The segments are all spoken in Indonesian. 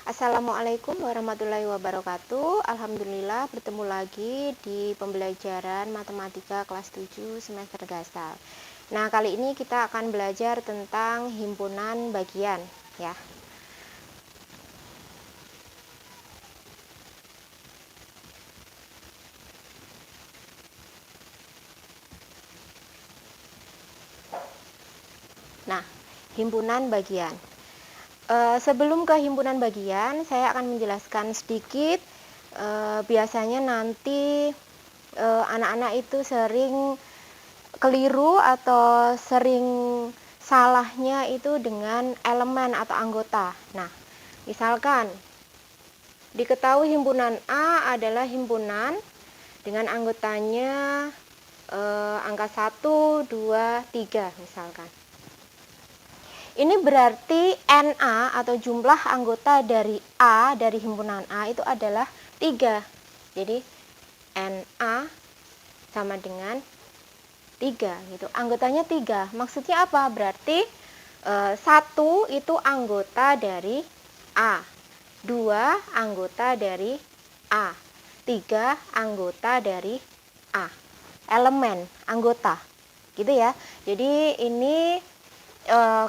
Assalamualaikum warahmatullahi wabarakatuh. Alhamdulillah bertemu lagi di pembelajaran matematika kelas 7 semester gasal. Nah, kali ini kita akan belajar tentang himpunan bagian ya. Nah, himpunan bagian. Sebelum ke himpunan bagian, saya akan menjelaskan sedikit. Biasanya nanti anak-anak itu sering keliru atau sering salahnya itu dengan elemen atau anggota. Nah, misalkan diketahui himpunan A adalah himpunan dengan anggotanya angka 1, 2, 3 misalkan. Ini berarti NA atau jumlah anggota dari A, dari himpunan A itu adalah 3. Jadi NA sama dengan 3 gitu. Anggotanya 3. Maksudnya apa? Berarti 1 itu anggota dari A. 2 anggota dari A. 3 anggota dari A. Elemen anggota. Gitu ya. Jadi ini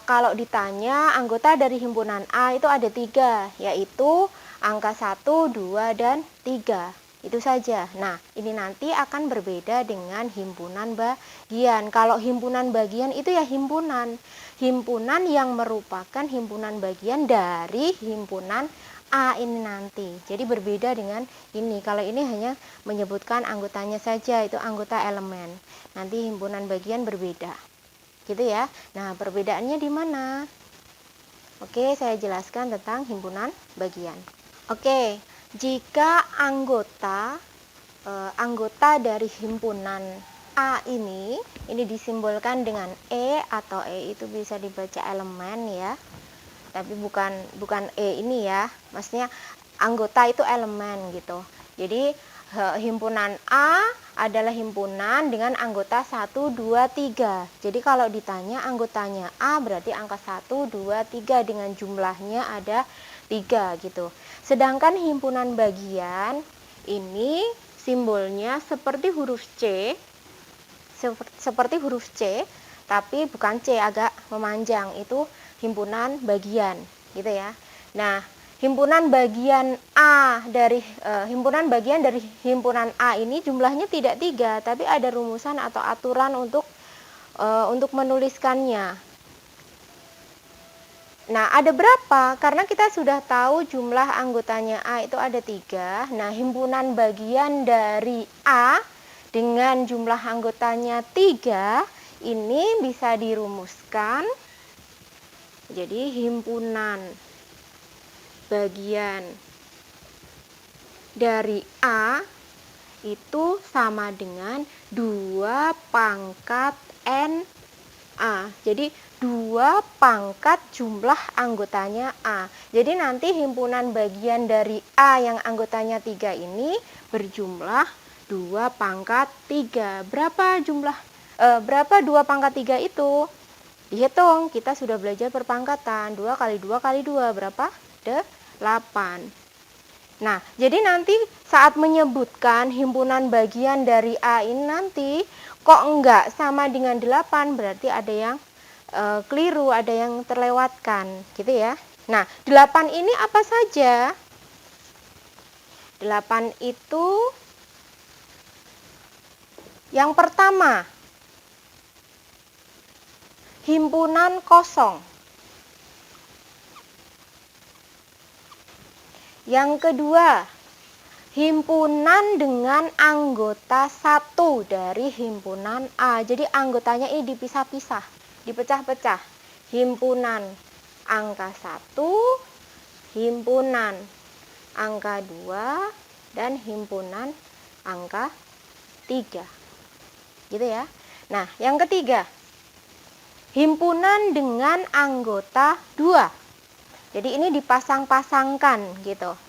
kalau ditanya anggota dari himpunan A itu ada 3, yaitu angka 1, 2, dan 3. Itu saja. Nah, ini nanti akan berbeda dengan himpunan bagian. Kalau himpunan bagian itu ya himpunan yang merupakan himpunan bagian dari himpunan A ini nanti. Jadi berbeda dengan ini. Kalau ini hanya menyebutkan anggotanya saja, itu anggota elemen. Nanti himpunan bagian berbeda. Gitu ya. Nah, perbedaannya di mana? Oke, saya jelaskan tentang himpunan bagian. Oke, jika anggota dari himpunan A ini disimbolkan dengan E, atau E itu bisa dibaca elemen ya. Tapi bukan E ini ya. Maksudnya anggota itu elemen gitu. Jadi himpunan A adalah himpunan dengan anggota 1, 2, 3. Jadi kalau ditanya anggotanya A berarti angka 1, 2, 3 dengan jumlahnya ada 3 gitu. Sedangkan himpunan bagian ini simbolnya seperti huruf C. Seperti huruf C, tapi bukan C, agak memanjang. Itu himpunan bagian gitu ya. Nah, himpunan bagian dari himpunan A ini jumlahnya tidak 3, tapi ada rumusan atau aturan untuk menuliskannya. Nah, ada berapa? Karena kita sudah tahu jumlah anggotanya A itu ada 3. Nah, himpunan bagian dari A dengan jumlah anggotanya 3 ini bisa dirumuskan. Jadi himpunan bagian dari A itu sama dengan 2 pangkat NA. Jadi 2 pangkat jumlah anggotanya A. Jadi nanti himpunan bagian dari A yang anggotanya 3 ini berjumlah 2 pangkat 3. Berapa 2 pangkat 3 itu? Dihitung, kita sudah belajar perpangkatan. 2 kali 2 kali 2 berapa? 8. Nah, jadi nanti saat menyebutkan himpunan bagian dari A ini nanti kok enggak sama dengan 8, berarti ada yang keliru, ada yang terlewatkan, gitu ya. Nah, 8 ini apa saja? 8 itu yang pertama, himpunan kosong. Yang kedua, himpunan dengan anggota 1 dari himpunan A. Jadi anggotanya ini dipisah-pisah, dipecah-pecah. Himpunan angka 1, himpunan angka 2, dan himpunan angka 3. Gitu ya. Nah, yang ketiga, himpunan dengan anggota 2. Jadi ini dipasang-pasangkan gitu.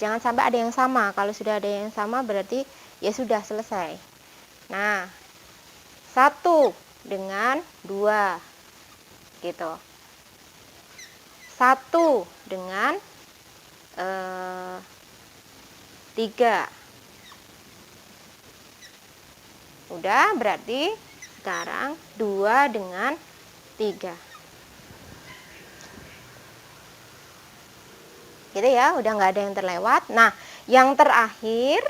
Jangan sampai ada yang sama. Kalau sudah ada yang sama berarti ya sudah selesai. Nah, 1 dengan 2 gitu. 1 dengan 3. Udah, berarti sekarang 2 dengan 3. Gitu ya, udah nggak ada yang terlewat. Nah, yang terakhir,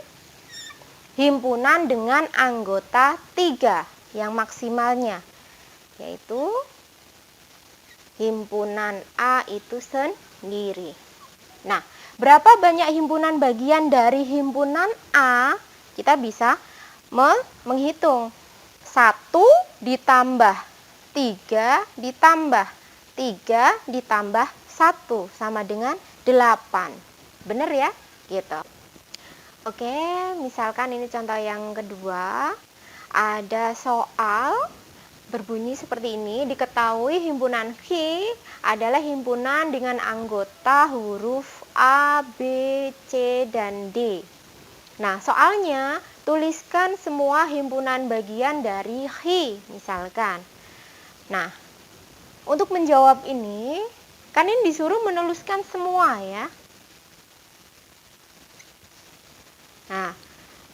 himpunan dengan anggota 3 yang maksimalnya, yaitu himpunan A itu sendiri. Nah, berapa banyak himpunan bagian dari himpunan A? Kita bisa menghitung. 1 ditambah 3 ditambah 3 ditambah 1 sama dengan 8. Bener ya? Gitu. Oke, misalkan ini contoh yang kedua. Ada soal berbunyi seperti ini. Diketahui himpunan Q adalah himpunan dengan anggota huruf A, B, C, dan D. Nah, soalnya tuliskan semua himpunan bagian dari Q, misalkan. Nah, untuk menjawab ini, kan ini disuruh menuliskan semua ya. Nah,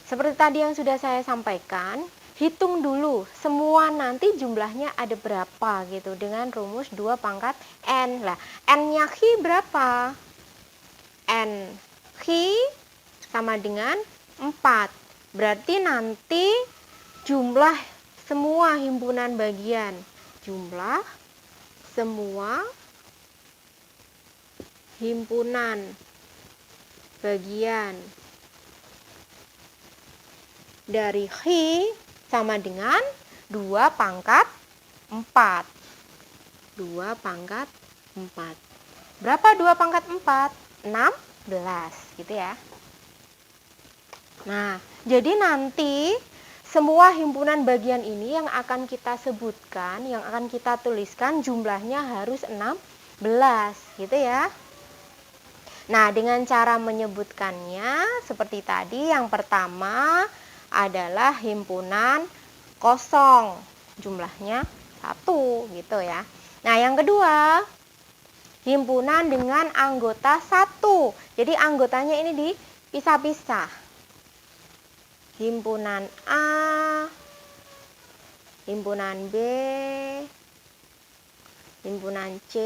seperti tadi yang sudah saya sampaikan, hitung dulu semua nanti jumlahnya ada berapa gitu dengan rumus 2 pangkat N. Lah, N-nya Q berapa? N Q sama dengan 4. Berarti nanti jumlah semua himpunan bagian. Jumlah semua himpunan bagian dari Q sama dengan 2 pangkat 4. 2 pangkat 4. Berapa 2 pangkat 4? 16 gitu ya. Nah, jadi nanti semua himpunan bagian ini yang akan kita sebutkan, yang akan kita tuliskan jumlahnya harus 16 gitu ya. Nah, dengan cara menyebutkannya seperti tadi, yang pertama adalah himpunan kosong, jumlahnya 1 gitu ya. Nah, yang kedua, himpunan dengan anggota 1. Jadi anggotanya ini dipisah-pisah. Himpunan A, himpunan B, himpunan C,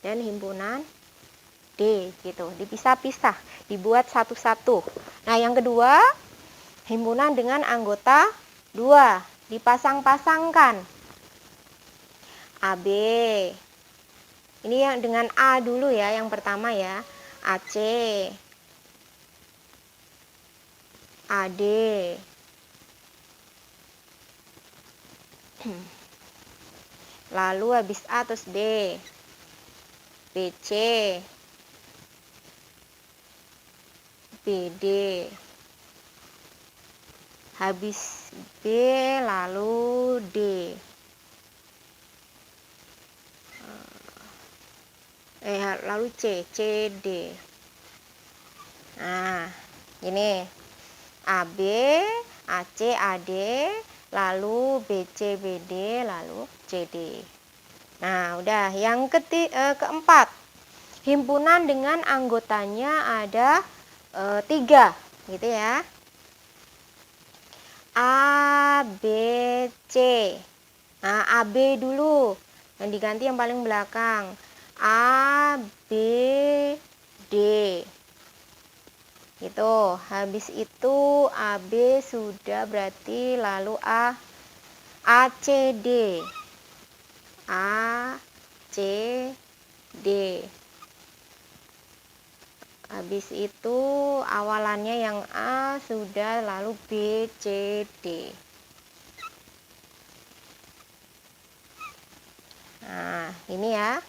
dan himpunan D gitu. Dipisah-pisah, dibuat satu-satu. Nah, yang kedua, himpunan dengan anggota 2, dipasang-pasangkan. AB. Ini yang dengan A dulu ya, yang pertama ya. AC, AD, lalu habis A terus B, BC, BD, habis B lalu D. Lalu C, CD. Nah, ini AB, AC, AD, lalu BC, BD, lalu CD. Nah, udah. Yang keempat, himpunan dengan anggotanya ada 3, gitu ya. A, B, C. Nah, AB dulu, yang diganti yang paling belakang. A, B, D. Gitu. Habis itu AB sudah, berarti lalu A, C, D. A, C, D. Habis itu awalannya yang A sudah, lalu B, C, D. Nah, ini ya.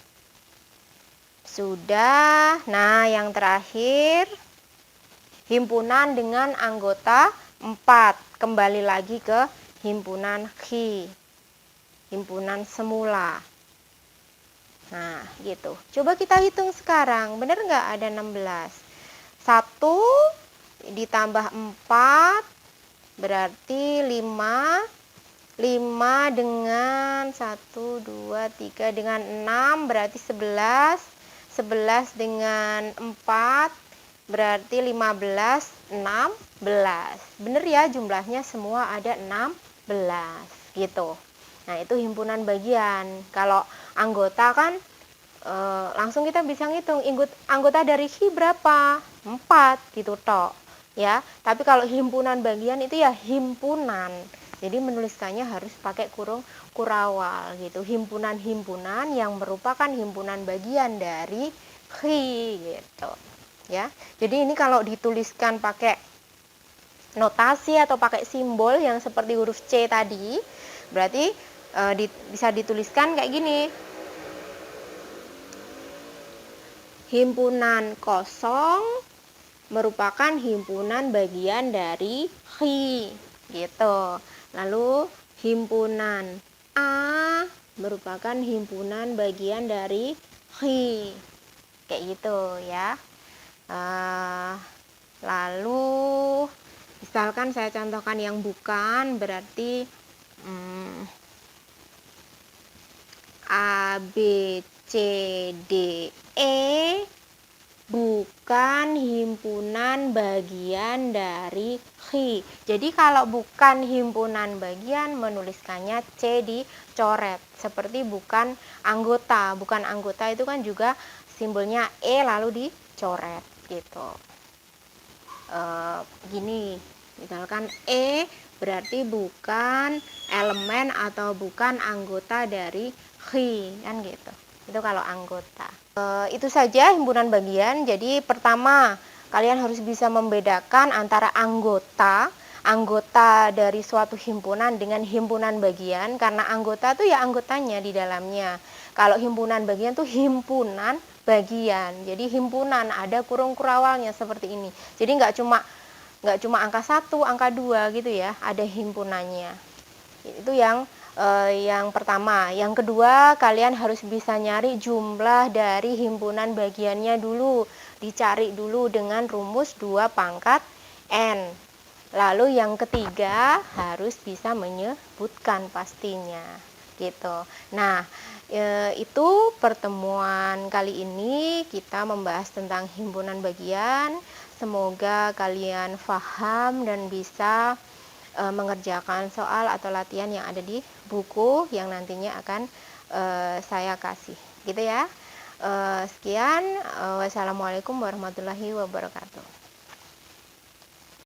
Sudah. Nah, yang terakhir, himpunan dengan anggota 4. Kembali lagi ke himpunan Q. Himpunan semula. Nah, gitu. Coba kita hitung sekarang. Benar nggak ada 16? 1 ditambah 4 berarti 5. 5 dengan 1, 2, 3 dengan 6 berarti 11. 11 dengan 4 berarti 15, 16. Bener ya, jumlahnya semua ada 16 gitu. Nah, itu himpunan bagian. Kalau anggota kan langsung kita bisa ngitung anggota dari Hi berapa? 4 gitu tok. Ya, tapi kalau himpunan bagian itu ya himpunan. Jadi menuliskannya harus pakai kurung kurawal gitu. Himpunan-himpunan yang merupakan himpunan bagian dari Hi gitu. Ya. Jadi ini kalau dituliskan pakai notasi atau pakai simbol yang seperti huruf C tadi, berarti bisa dituliskan kayak gini. Himpunan kosong merupakan himpunan bagian dari Hi gitu. Lalu himpunan A merupakan himpunan bagian dari Hi. Kayak gitu ya. Lalu misalkan saya contohkan yang bukan, berarti A, B, C, D, E bukan himpunan bagian dari Hi. Jadi kalau bukan himpunan bagian, menuliskannya C dicoret. Seperti bukan anggota. Bukan anggota itu kan juga simbolnya E lalu dicoret gitu. Gini, misalkan E berarti bukan elemen atau bukan anggota dari Hi, kan gitu. Itu kalau anggota. Itu saja himpunan bagian. Jadi pertama, kalian harus bisa membedakan antara anggota dari suatu himpunan dengan himpunan bagian, karena anggota itu ya anggotanya di dalamnya. Kalau himpunan bagian tuh himpunan bagian. Jadi himpunan ada kurung kurawalnya seperti ini. Jadi nggak cuma angka 1, angka 2 gitu ya, ada himpunannya. Itu yang pertama. Yang kedua, kalian harus bisa nyari jumlah dari himpunan bagiannya dulu. Dicari dulu dengan rumus 2 pangkat N. Lalu yang ketiga, harus bisa menyebutkan pastinya. Gitu. Nah, itu pertemuan kali ini kita membahas tentang himpunan bagian. Semoga kalian paham dan bisa mengerjakan soal atau latihan yang ada di buku yang nantinya akan saya kasih, gitu ya. Sekian, wassalamualaikum warahmatullahi wabarakatuh.